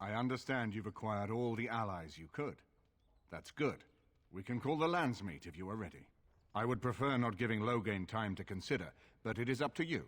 I understand you've acquired all the allies you could. That's good. We can call the landsmeet if you are ready. I would prefer not giving Loghain time to consider, but it is up to you.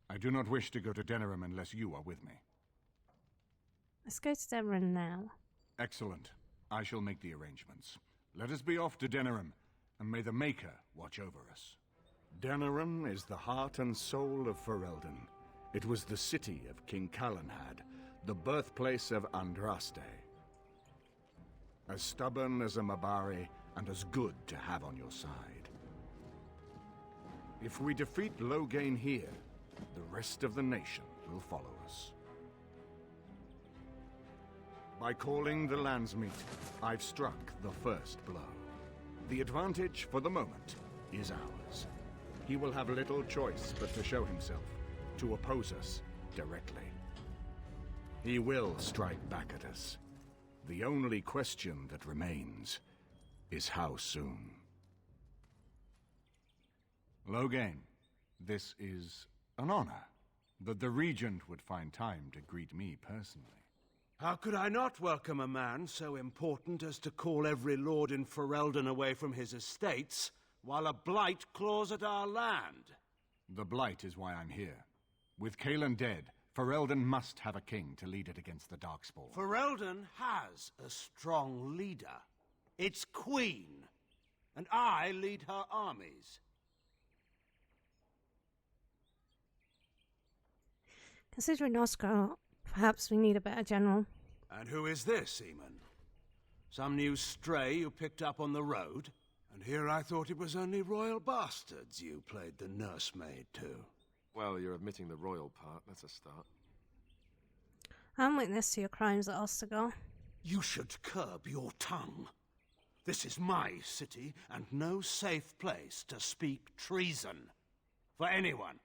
I do not wish to go to Denerim unless you are with me. Let's go to Denerim now. Excellent. I shall make the arrangements. Let us be off to Denerim, and may the Maker watch over us. Denerim is the heart and soul of Ferelden. It was the city of King Calenhad, the birthplace of Andraste. As stubborn as a Mabari, and as good to have on your side. If we defeat Loghain here, the rest of the nation will follow us. By calling the landsmeet, I've struck the first blow. The advantage, for the moment, is ours. He will have little choice but to show himself, to oppose us directly. He will strike back at us. The only question that remains is how soon. Loghain, this is an honor, that the Regent would find time to greet me personally. How could I not welcome a man so important as to call every lord in Ferelden away from his estates, while a Blight claws at our land? The Blight is why I'm here. With Cailan dead, Ferelden must have a king to lead it against the Darkspawn. Ferelden has a strong leader. Its queen. And I lead her armies. Considering Oscar, perhaps we need a better general. And who is this, Eamon? Some new stray you picked up on the road? And here I thought it was only royal bastards you played the nursemaid to. Well, you're admitting the royal part. That's a start. I'm witness to your crimes at Ostagar. You should curb your tongue. This is my city, and no safe place to speak treason. For anyone.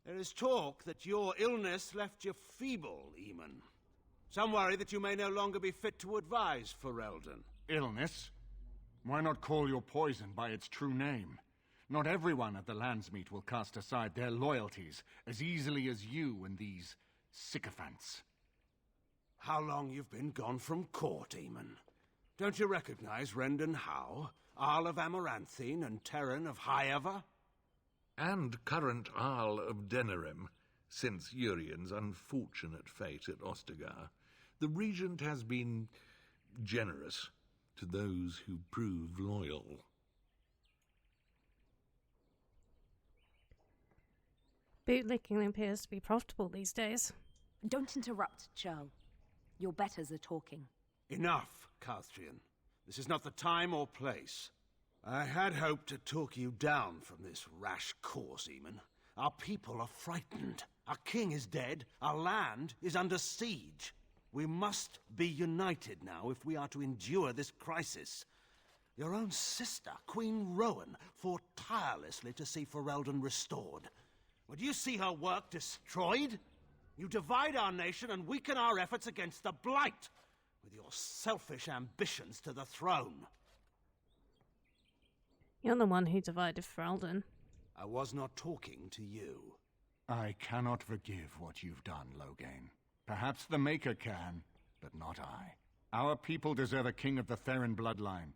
There is talk that your illness left you feeble, Eamon. Some worry that you may no longer be fit to advise Ferelden. Illness? Why not call your poison by its true name? Not everyone at the landsmeet will cast aside their loyalties as easily as you and these sycophants. How long you've been gone from court, Eamon? Don't you recognize Rendon Howe, Arl of Amaranthine and Terran of Highever? And current Arl of Denerim, since Urien's unfortunate fate at Ostagar. The Regent has been generous to those who prove loyal. Bootlicking appears to be profitable these days. Don't interrupt, Joe. Your betters are talking. Enough, Carthrian. This is not the time or place. I had hoped to talk you down from this rash course, Eamon. Our people are frightened. Our king is dead. Our land is under siege. We must be united now if we are to endure this crisis. Your own sister, Queen Rowan, fought tirelessly to see Ferelden restored. Would you see her work destroyed? You divide our nation and weaken our efforts against the Blight, with your selfish ambitions to the throne. You're the one who divided Ferelden. I was not talking to you. I cannot forgive what you've done, Loghain. Perhaps the Maker can, but not I. Our people deserve a king of the Therin bloodline.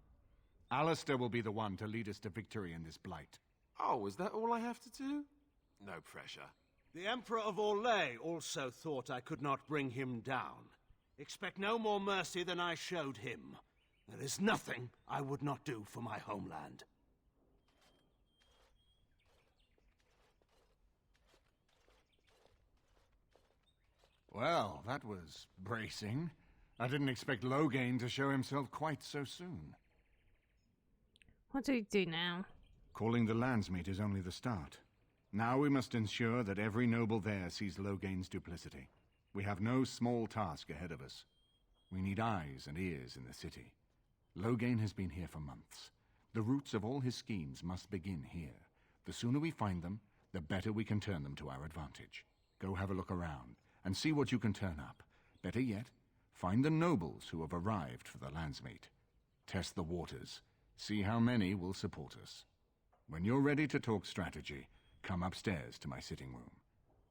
Alistair will be the one to lead us to victory in this Blight. Oh, is that all I have to do? No pressure. The Emperor of Orlais also thought I could not bring him down. Expect no more mercy than I showed him. There is nothing I would not do for my homeland. Well, that was bracing. I didn't expect Loghain to show himself quite so soon. What do we do now? Calling the landsmeet is only the start. Now we must ensure that every noble there sees Loghain's duplicity. We have no small task ahead of us. We need eyes and ears in the city. Loghain has been here for months. The roots of all his schemes must begin here. The sooner we find them, the better we can turn them to our advantage. Go have a look around, and see what you can turn up. Better yet, find the nobles who have arrived for the landsmeet. Test the waters. See how many will support us. When you're ready to talk strategy, come upstairs to my sitting room.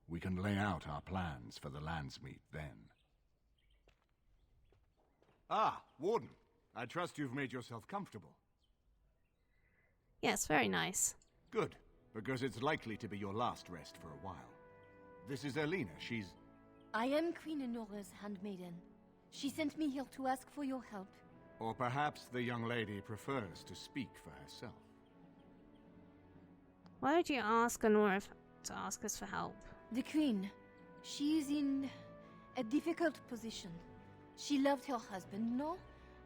We can lay out our plans for the landsmeet then. Ah, Warden. I trust you've made yourself comfortable. Yes, very nice. Good, because it's likely to be your last rest for a while. This is Elena. She's... I am Queen Enora's handmaiden. She sent me here to ask for your help. Or perhaps the young lady prefers to speak for herself. Why would you ask Honora to ask us for help? The Queen, she is in a difficult position. She loved her husband, no?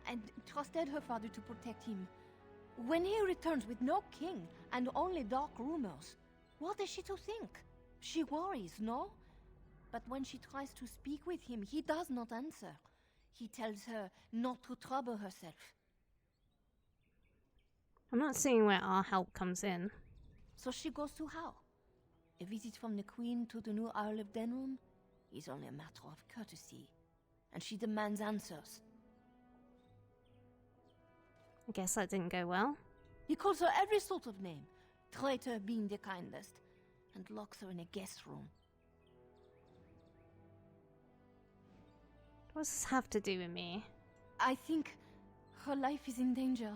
And trusted her father to protect him. When he returns with no king and only dark rumors, what is she to think? She worries, no? But when she tries to speak with him, he does not answer. He tells her not to trouble herself. I'm not seeing where our help comes in. So she goes to how? A visit from the Queen to the new Isle of Denrum is only a matter of courtesy, and she demands answers. I guess that didn't go well. He calls her every sort of name, traitor being the kindest, and locks her in a guest room. What does this have to do with me? I think her life is in danger.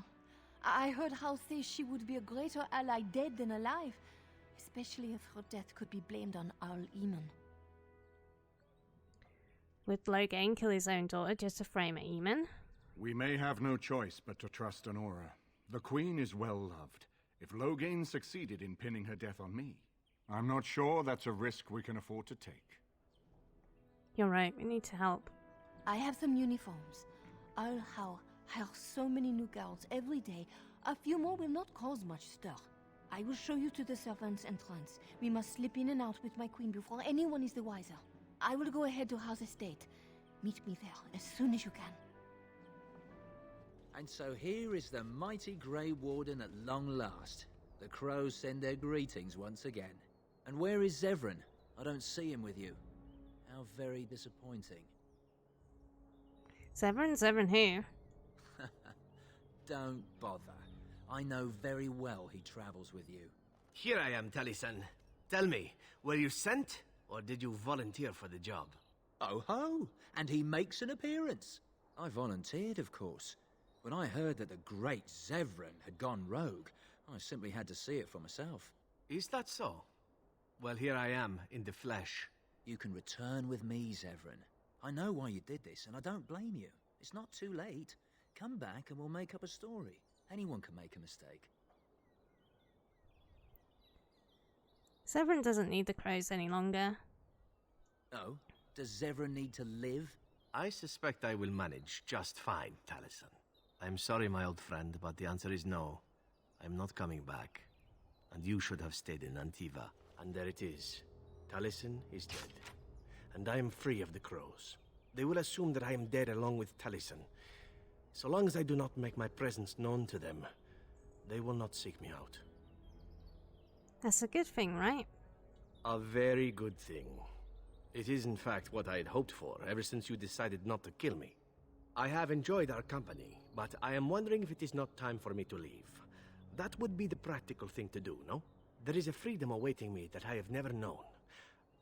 I heard House say she would be a greater ally dead than alive, especially if her death could be blamed on Owl Eamon. Would Loghain kill his own daughter just to frame at Eamon? We may have no choice but to trust Honora. The Queen is well loved. If Loghain succeeded in pinning her death on me, I'm not sure that's a risk we can afford to take. You're right, we need to help. I have some uniforms. I'll hire so many new guards every day. A few more will not cause much stir. I will show you to the servants' entrance. We must slip in and out with my queen before anyone is the wiser. I will go ahead to House Estate. Meet me there as soon as you can. And so here is the mighty Grey Warden at long last. The crows send their greetings once again. And where is Zevran? I don't see him with you. How very disappointing. Zevran who? Don't bother. I know very well he travels with you. Here I am, Taliesin. Tell me, were you sent, or did you volunteer for the job? Oh ho! And he makes an appearance. I volunteered, of course. When I heard that the great Zevran had gone rogue, I simply had to see it for myself. Is that so? Well, here I am, in the flesh. You can return with me, Zevran. I know why you did this, and I don't blame you. It's not too late. Come back and we'll make up a story. Anyone can make a mistake. Zevran doesn't need the crows any longer. Oh? Does Zevran need to live? I suspect I will manage just fine, Taliesin. I'm sorry, my old friend, but the answer is no. I'm not coming back. And you should have stayed in Antiva. And there it is. Taliesin is dead. And I am free of the crows. They will assume that I am dead along with Taliesin. So long as I do not make my presence known to them, they will not seek me out. That's a good thing, right? A very good thing. It is in fact what I had hoped for ever since you decided not to kill me. I have enjoyed our company, but I am wondering if it is not time for me to leave. That would be the practical thing to do, no? There is a freedom awaiting me that I have never known.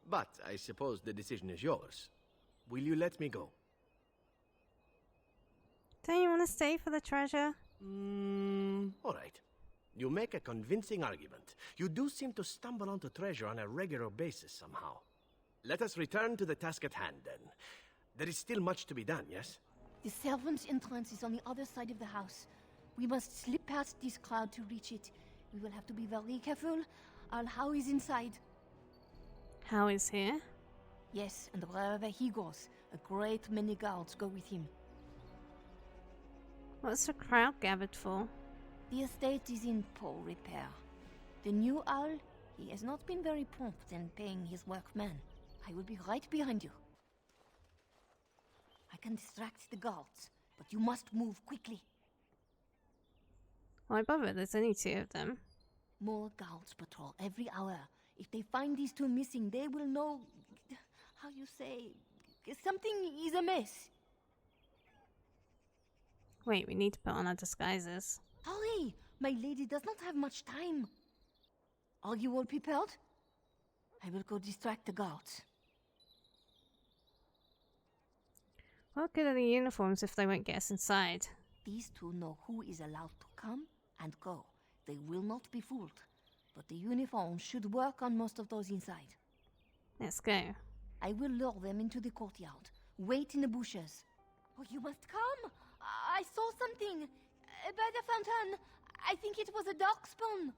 But I suppose the decision is yours. Will you let me go? Don't you want to stay for the treasure? All right. You make a convincing argument. You do seem to stumble onto treasure on a regular basis somehow. Let us return to the task at hand, then. There is still much to be done, yes? The servants' entrance is on the other side of the house. We must slip past this crowd to reach it. We will have to be very careful. Al-How is inside. How is here? Yes, and wherever he goes, a great many guards go with him. What's the crowd gathered for? The estate is in poor repair. The new owl, he has not been very prompt in paying his workmen. I will be right behind you. I can distract the guards, but you must move quickly. Why bother? There's only two of them. More guards patrol every hour. If they find these two missing, they will know... how you say... something is amiss. Wait, we need to put on our disguises. Hurry! My lady does not have much time. Are you all prepared? I will go distract the guards. What good are the uniforms if they won't get us inside? These two know who is allowed to come and go. They will not be fooled. But the uniforms should work on most of those inside. Let's go. I will lure them into the courtyard. Wait in the bushes. Oh, you must come! I saw something! By the fountain! I think it was a Darkspawn!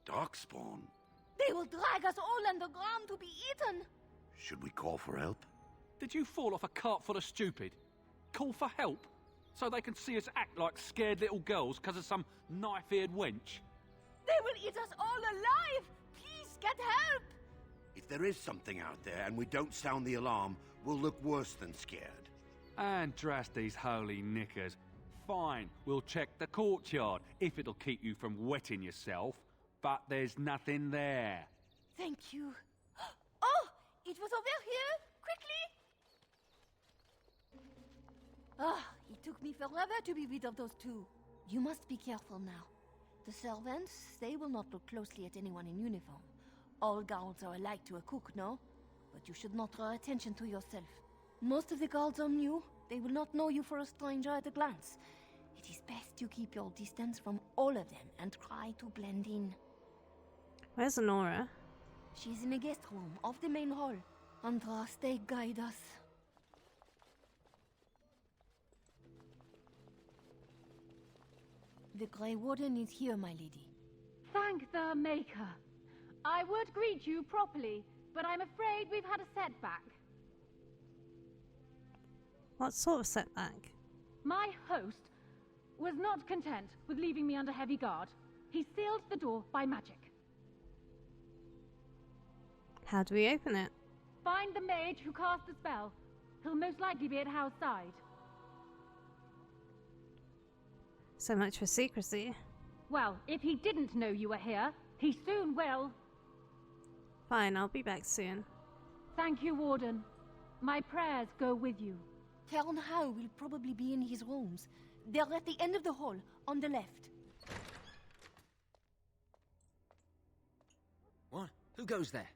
Darkspawn? They will drag us all underground to be eaten! Should we call for help? Did you fall off a cart full of stupid? Call for help? So they can see us act like scared little girls because of some knife-eared wench? They will eat us all alive! Please, get help! If there is something out there and we don't sound the alarm, we'll look worse than scared. And drast these holy knickers. Fine, we'll check the courtyard, if it'll keep you from wetting yourself. But there's nothing there. Thank you. Oh! It was over here! Quickly! Ah, it took me forever to be rid of those two. You must be careful now. The servants, they will not look closely at anyone in uniform. All guards are alike to a cook, no? But you should not draw attention to yourself. Most of the guards are new. They will not know you for a stranger at a glance. It is best you keep your distance from all of them and try to blend in. Where's Honora? She's in the guest room of the main hall. Andraste, guide us. The Grey Warden is here, my lady. Thank the Maker. I would greet you properly, but I'm afraid we've had a setback. What sort of setback? My host was not content with leaving me under heavy guard. He sealed the door by magic. How do we open it? Find the mage who cast the spell. He'll most likely be at Hal's side. So much for secrecy. Well, if he didn't know you were here, he soon will. Fine, I'll be back soon. Thank you, Warden. My prayers go with you. Count Howe will probably be in his rooms. They're at the end of the hall, on the left. What? Who goes there?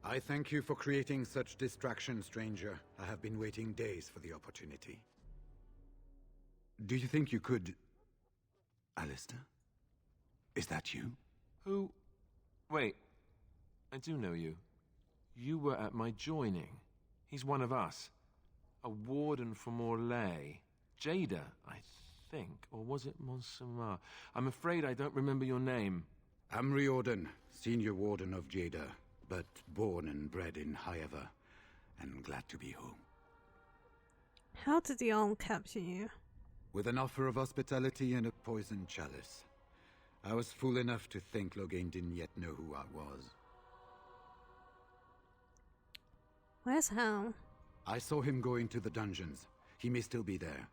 I thank you for creating such distraction, stranger. I have been waiting days for the opportunity. Do you think you could... Alistair? Is that you? Who? Wait. I do know you. You were at my joining. He's one of us. A warden from Orlais. Jada, I think. Or was it Montsemar? I'm afraid I don't remember your name. I'm Riordan, senior warden of Jada, but born and bred in Highever, and glad to be home. How did the Jarl capture you? With an offer of hospitality and a poisoned chalice. I was fool enough to think Loghain didn't yet know who I was. Where's Hal? I saw him go into the dungeons. He may still be there.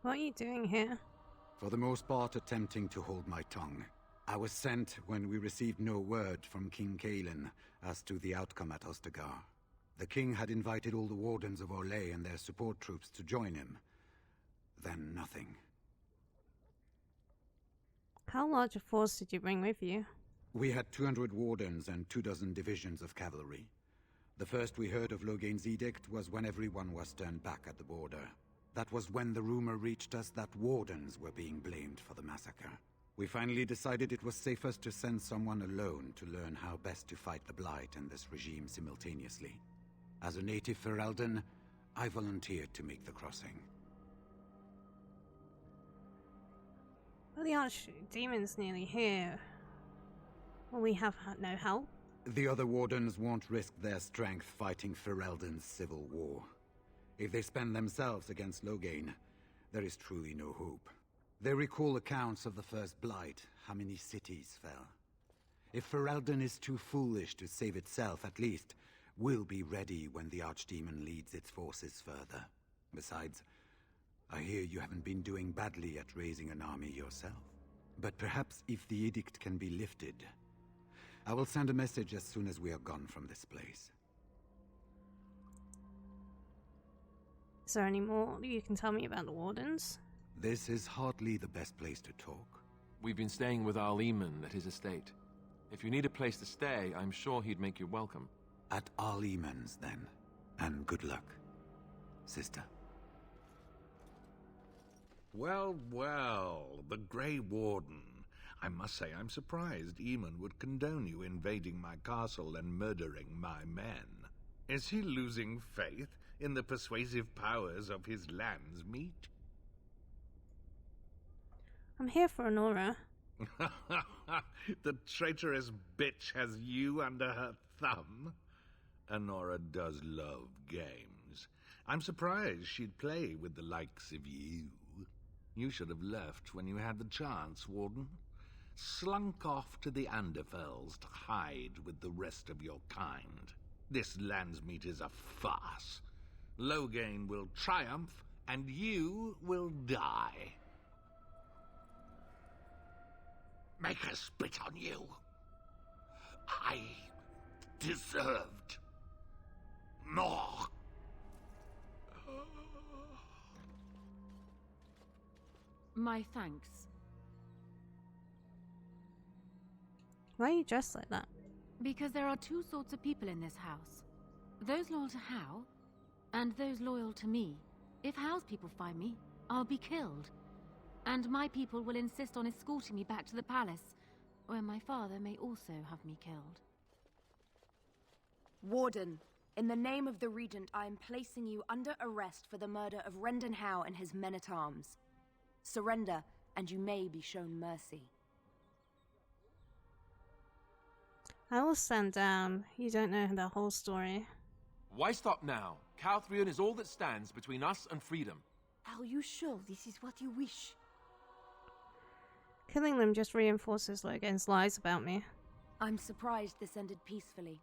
What are you doing here? For the most part, attempting to hold my tongue. I was sent when we received no word from King Caelan as to the outcome at Ostagar. The king had invited all the wardens of Orlais and their support troops to join him. Then nothing. How large a force did you bring with you? We had 200 wardens and 24 divisions of cavalry. The first we heard of Loghain's edict was when everyone was turned back at the border. That was when the rumor reached us that wardens were being blamed for the massacre. We finally decided it was safest to send someone alone to learn how best to fight the Blight and this regime simultaneously. As a native Ferelden, I volunteered to make the crossing. Well, the archdemon's nearly here. Will we have no help? The other wardens won't risk their strength fighting Ferelden's civil war. If they spend themselves against Loghain, there is truly no hope. They recall accounts of the first Blight, how many cities fell. If Ferelden is too foolish to save itself, at least we'll be ready when the archdemon leads its forces further. Besides, I hear you haven't been doing badly at raising an army yourself. But perhaps if the edict can be lifted, I will send a message as soon as we are gone from this place. Is there any more you can tell me about the Wardens? This is hardly the best place to talk. We've been staying with Al Eamon at his estate. If you need a place to stay, I'm sure he'd make you welcome. At Al Eamon's, then. And good luck, sister. Well, well, the Grey Warden. I must say I'm surprised Eamon would condone you invading my castle and murdering my men. Is he losing faith in the persuasive powers of his land's meat? I'm here for Honora. The traitorous bitch has you under her thumb. Honora does love games. I'm surprised she'd play with the likes of you. You should have left when you had the chance, Warden. Slunk off to the Anderfells to hide with the rest of your kind. This Landsmeet is a farce. Loghain will triumph, and you will die. Make her spit on you. I deserved more. My thanks. Why are you dressed like that? Because there are two sorts of people in this house. Those loyal to Hal, and those loyal to me. If Hal's people find me, I'll be killed. And my people will insist on escorting me back to the palace, where my father may also have me killed. Warden, in the name of the Regent, I am placing you under arrest for the murder of Rendon Howe and his men-at-arms. Surrender, and you may be shown mercy. I will stand down. You don't know the whole story. Why stop now? Calthrion is all that stands between us and freedom. Are you sure this is what you wish? Killing them just reinforces Loghain's lies about me. I'm surprised this ended peacefully.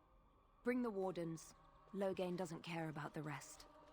Bring the Wardens. Loghain doesn't care about the rest.